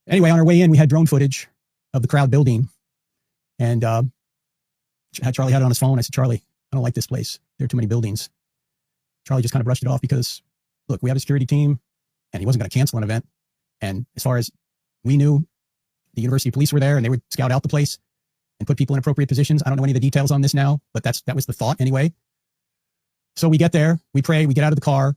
Anyway, on our way in, we had drone footage of the crowd building. And Charlie had it on his phone. I said, Charlie, I don't like this place. There are too many buildings. Charlie just kind of brushed it off because, look, we have a security team, and he wasn't going to cancel an event. And as far as we knew, the university police were there, and they would scout out the place and put people in appropriate positions. I don't know any of the details on this now, but that was the thought anyway. So we get there, we pray, we get out of the car.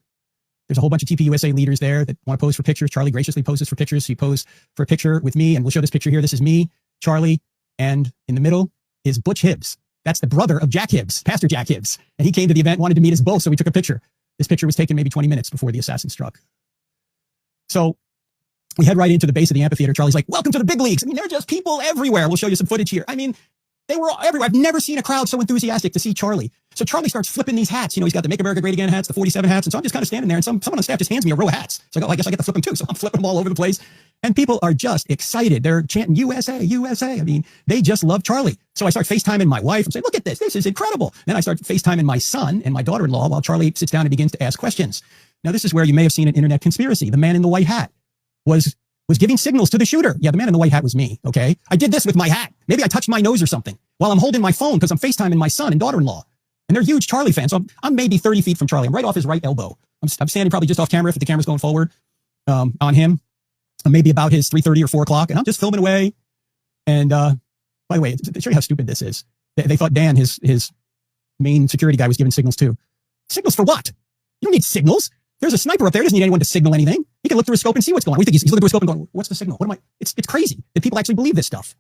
There's a whole bunch of TPUSA leaders there that want to pose for pictures. Charlie graciously poses for pictures. He posed for a picture with me, and we'll show this picture here. This is me, Charlie, and in the middle is Butch Hibbs. That's the brother of Jack Hibbs, Pastor Jack Hibbs. And he came to the event, wanted to meet us both, so we took a picture. This picture was taken maybe 20 minutes before the assassin struck. So we head right into the base of the amphitheater. Charlie's like, welcome to the big leagues. I mean, there are just people everywhere. We'll show you some footage here. I mean, they were all everywhere. I've never seen a crowd so enthusiastic to see Charlie. So Charlie starts flipping these hats. You know, he's got the Make America Great Again hats, the 47 hats. And so I'm just kind of standing there, and someone on staff just hands me a row of hats. So I go, well, I guess I get to flip them too. So I'm flipping them all over the place. And people are just excited. They're chanting USA, USA. I mean, they just love Charlie. So I start FaceTiming my wife and say, look at this. This is incredible. Then I start FaceTiming my son and my daughter-in-law while Charlie sits down and begins to ask questions. Now, this is where you may have seen an internet conspiracy. The man in the white hat was giving signals to the shooter. Yeah, the man in the white hat was me, okay? I did this with my hat. Maybe I touched my nose or something while I'm holding my phone because I'm FaceTiming my son and daughter-in-law. And they're huge Charlie fans. So I'm maybe 30 feet from Charlie. I'm right off his right elbow. I'm standing probably just off camera if the camera's going forward on him. Maybe about his 3:30 or 4 o'clock. And I'm just filming away. And by the way, to show you how stupid this is, they thought Dan, his main security guy, was giving signals too. Signals for what? You don't need signals. There's a sniper up there. He doesn't need anyone to signal anything. He can look through a scope and see what's going on. We think he's looking through a scope and going, what's the signal? What am I? It's crazy that people actually believe this stuff.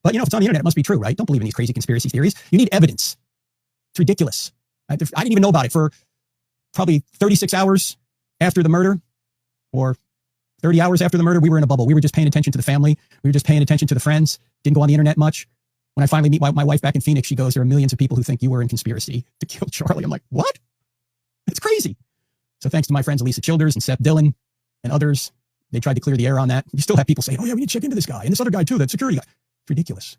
But you know, if it's on the internet, it must be true, right? Don't believe in these crazy conspiracy theories. You need evidence. It's ridiculous. I didn't even know about it for probably 36 hours after the murder, or 30 hours after the murder. We were in a bubble. We were just paying attention to the family. We were just paying attention to the friends. Didn't go on the internet much. When I finally meet my wife back in Phoenix, she goes, there are millions of people who think you were in conspiracy to kill Charlie. I'm like, what? It's crazy. So thanks to my friends Elisa Childers and Seth Dillon and others, they tried to clear the air on that. You still have people saying, oh yeah, we need to check into this guy and this other guy too, that security guy. It's ridiculous.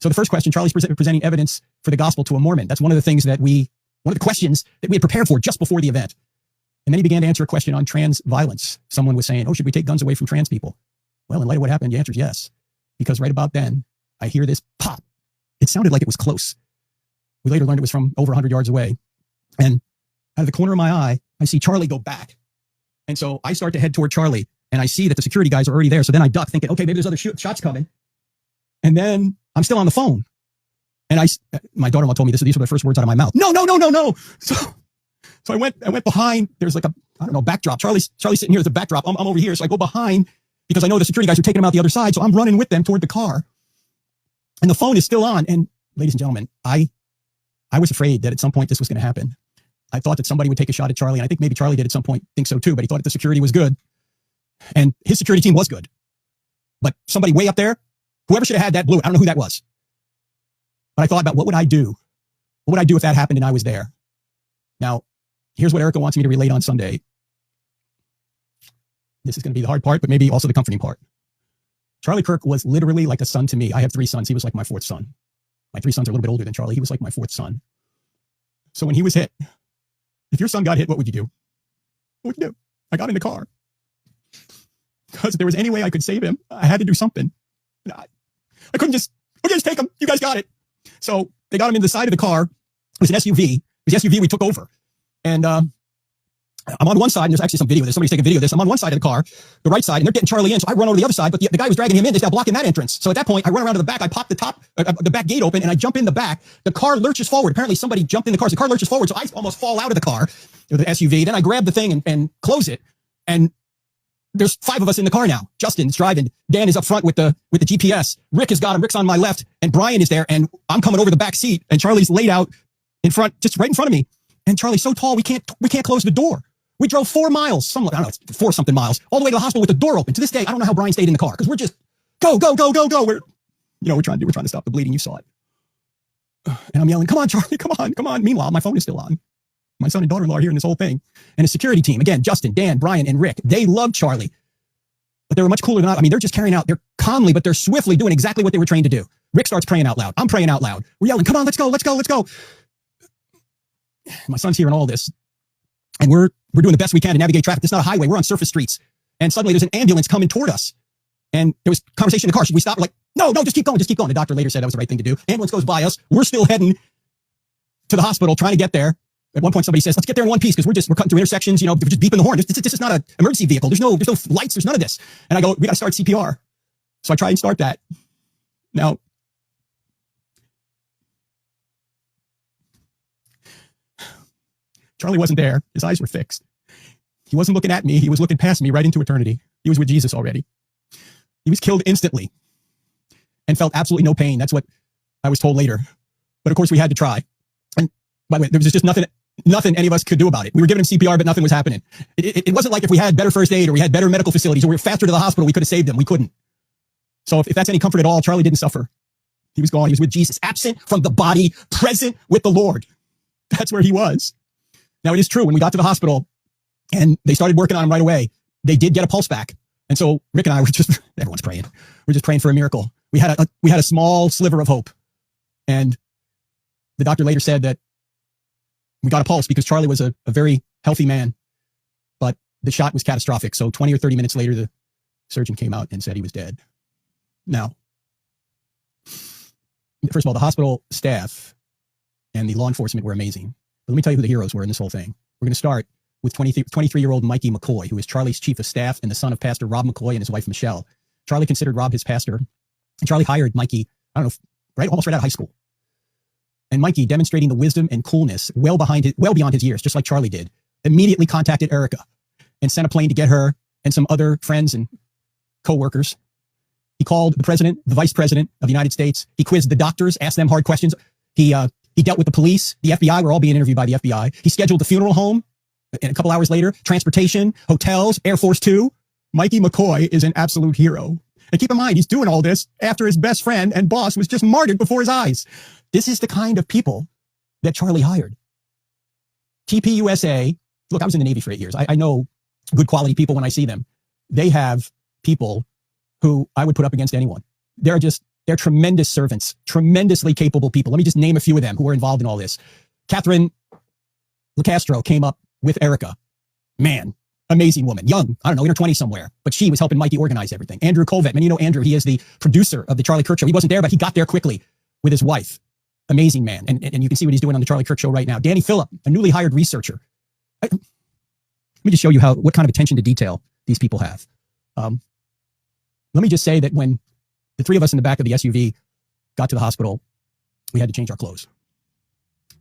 So the first question, Charlie's presenting evidence for the gospel to a Mormon. That's one of the things that one of the questions that we had prepared for just before the event. And then he began to answer a question on trans violence. Someone was saying, oh, should we take guns away from trans people? Well, in light of what happened, the answer is yes. Because right about then, I hear this pop. It sounded like it was close. We later learned it was from over 100 yards away. And out of the corner of my eye, I see Charlie go back. And so I start to head toward Charlie, and I see that the security guys are already there. So then I duck, thinking, okay, maybe there's other shots coming. And then I'm still on the phone. And my daughter-in-law told me these were the first words out of my mouth. No. So I went behind. There's like a backdrop. Charlie's sitting here as a backdrop. I'm over here. So I go behind because I know the security guys are taking him out the other side. So I'm running with them toward the car. And the phone is still on. And ladies and gentlemen, I was afraid that at some point this was going to happen. I thought that somebody would take a shot at Charlie. And I think maybe Charlie did at some point think so too, but he thought that the security was good. And his security team was good. But somebody way up there, whoever should have had that blew it. I don't know who that was. But I thought about what would I do? What would I do if that happened and I was there? Now, here's what Erica wants me to relate on Sunday. This is going to be the hard part, but maybe also the comforting part. Charlie Kirk was literally like a son to me. I have 3 sons. He was like my 4th son. My 3 sons are a little bit older than Charlie. He was like my 4th son. So when he was hit, if your son got hit, what would you do? What would you do? I got in the car. Because if there was any way I could save him, I had to do something. I couldn't just take him. You guys got it. So they got him in the side of the car. It was an SUV. It was the SUV we took over. And I'm on one side, and there's actually some video of this. Somebody's taking video of this. I'm on one side of the car, the right side, and they're getting Charlie in. So I run over the other side, but the guy was dragging him in. They started blocking that entrance. So at that point, I run around to the back. I pop the back gate open, and I jump in the back. The car lurches forward. Apparently somebody jumped in the car. So the car lurches forward. So I almost fall out of the car, the SUV. Then I grab the thing and close it. And there's 5 of us in the car now. Justin's driving. Dan is up front with the GPS. Rick has got him. Rick's on my left, and Brian is there. And I'm coming over the back seat, and Charlie's laid out in front, just right in front of me. And Charlie's so tall, we can't close the door. We drove 4 miles, I don't know, it's 4 something miles, all the way to the hospital with the door open. To this day, I don't know how Brian stayed in the car because we're just go. We're trying to stop the bleeding. You saw it. And I'm yelling, come on, Charlie, come on. Meanwhile, my phone is still on. My son and daughter-in-law are hearing this whole thing. And a security team, again, Justin, Dan, Brian, and Rick, they love Charlie. But they were much cooler than I mean, they're just carrying out, they're calmly, but they're swiftly doing exactly what they were trained to do. Rick starts praying out loud. I'm praying out loud. We're yelling, come on, let's go. My son's hearing all this. And we're doing the best we can to navigate traffic. It's not a highway. We're on surface streets. And suddenly there's an ambulance coming toward us. And there was conversation in the car. Should we stop? We're like, no, just keep going. Just keep going. The doctor later said that was the right thing to do. Ambulance goes by us. We're still heading to the hospital, trying to get there. At one point, somebody says, let's get there in one piece because we're cutting through intersections. We're just beeping the horn. This is not an emergency vehicle. There's no lights. There's none of this. And I go, we got to start CPR. So I try and start that. Now, Charlie wasn't there. His eyes were fixed. He wasn't looking at me. He was looking past me right into eternity. He was with Jesus already. He was killed instantly and felt absolutely no pain. That's what I was told later. But of course, we had to try. And by the way, there was just nothing any of us could do about it. We were giving him CPR, but nothing was happening. It wasn't like if we had better first aid or we had better medical facilities or we were faster to the hospital, we could have saved him. We couldn't. So if that's any comfort at all, Charlie didn't suffer. He was gone. He was with Jesus, absent from the body, present with the Lord. That's where he was. Now, it is true, when we got to the hospital and they started working on him right away, they did get a pulse back. And so Rick and I were just, everyone's praying. We're just praying for a miracle. We had a small sliver of hope. And the doctor later said that we got a pulse because Charlie was a very healthy man, but the shot was catastrophic. So 20 or 30 minutes later, the surgeon came out and said he was dead. Now, first of all, the hospital staff and the law enforcement were amazing. But let me tell you who the heroes were in this whole thing. We're going to start with 23-year-old Mikey McCoy, who is Charlie's chief of staff and the son of Pastor Rob McCoy and his wife, Michelle. Charlie considered Rob his pastor, and Charlie hired Mikey, almost right out of high school. And Mikey, demonstrating the wisdom and coolness well beyond his years, just like Charlie did, immediately contacted Erica and sent a plane to get her and some other friends and co-workers. He called the president, the vice president of the United States. He quizzed the doctors, asked them hard questions. He dealt with the police, the FBI. We're all being interviewed by the FBI. He scheduled the funeral home. And a couple hours later, transportation, hotels, Air Force Two. Mikey McCoy is an absolute hero. And keep in mind, he's doing all this after his best friend and boss was just martyred before his eyes. This is the kind of people that Charlie hired. TPUSA, look, I was in the Navy for 8 years. I know good quality people when I see them. They have people who I would put up against anyone. They're tremendous servants, tremendously capable people. Let me just name a few of them who were involved in all this. Catherine LaCastro came up with Erica. Man, amazing woman. Young, I don't know, in her 20s somewhere. But she was helping Mikey organize everything. Andrew Colvett, man, you know Andrew. He is the producer of the Charlie Kirk Show. He wasn't there, but he got there quickly with his wife. Amazing man. And you can see what he's doing on the Charlie Kirk Show right now. Danny Phillip, a newly hired researcher. Let me just show you what kind of attention to detail these people have. Let me just say that when the three of us in the back of the SUV got to the hospital, we had to change our clothes.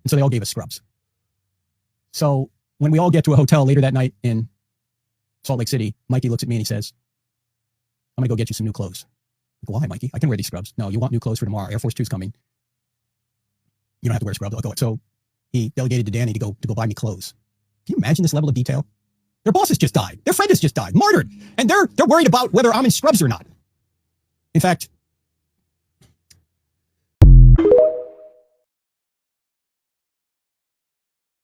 And so they all gave us scrubs. So when we all get to a hotel later that night in Salt Lake City, Mikey looks at me and he says, I'm going to go get you some new clothes. I go, why, Mikey? I can wear these scrubs. No, you want new clothes for tomorrow. Air Force Two's coming. You don't have to wear scrubs. I'll go. So he delegated to Danny to go buy me clothes. Can you imagine this level of detail? Their boss has just died. Their friend has just died, martyred. And they're worried about whether I'm in scrubs or not. In fact,